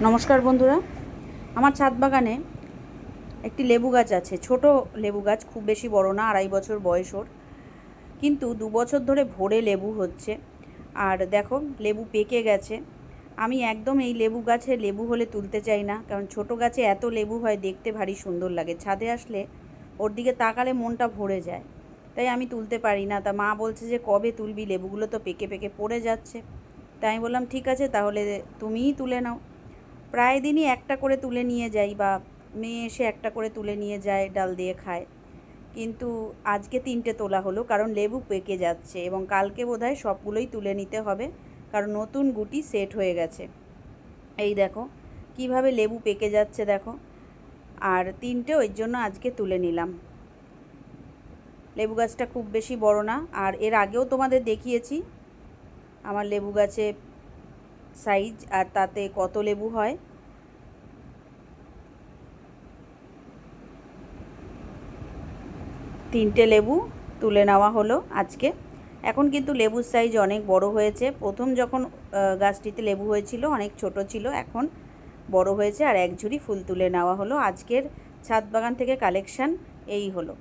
নমস্কার বন্ধুরা, আমার ছাদ বাগানে একটি লেবু গাছ আছে। ছোট লেবু গাছ, খুব বেশি বড় না, 2.5 বছর বয়স ওর। কিন্তু 2 বছর ধরে ভরে লেবু হচ্ছে। আর দেখো, লেবু পেকে গেছে। আমি একদম এই লেবু গাছে লেবু হলে তুলতে চাই না, কারণ ছোট গাছে এত লেবু হয়, দেখতে ভারী সুন্দর লাগে। ছাদে আসলে ওর দিকে তাকালে মনটা ভরে যায়, তাই আমি তুলতে পারি না। তা মা বলছে যে কবে তুলবি, লেবুগুলো তো পেকে পেকে পড়ে যাচ্ছে। তাই আমি বললাম ঠিক আছে, তাহলে তুমিই তুলে নাও। প্রায় দিনই একটা করে তুলে নিয়ে যাই, বা মেয়ে এসে একটা করে তুলে নিয়ে যায়, ডাল দিয়ে খায়। কিন্তু আজকে 3টে তোলা হলো, কারণ লেবু পেকে যাচ্ছে, এবং কালকে বোধহয় সবগুলোই তুলে নিতে হবে, কারণ নতুন গুটি সেট হয়ে গেছে। এই দেখো কিভাবে লেবু পেকে যাচ্ছে, দেখো। আর 3টে ওই জন্য আজকে তুলে নিলাম। লেবু গাছটা খুব বেশি বড় না, আর এর আগেও তোমাদের দেখিয়েছি আমার লেবু গাছে সাইজ আর তাতে কত লেবু হয়। 3টে লেবু তুলে নেওয়া হলো আজকে। এখন কিন্তু লেবুর সাইজ অনেক বড় হয়েছে। প্রথম যখন গাছটিতে লেবু হয়েছিল অনেক ছোট ছিল, এখন বড় হয়েছে। আর এক ঝুড়ি ফুল তুলে নেওয়া হলো। আজকের ছাদ বাগান থেকে কালেকশান এই হলো।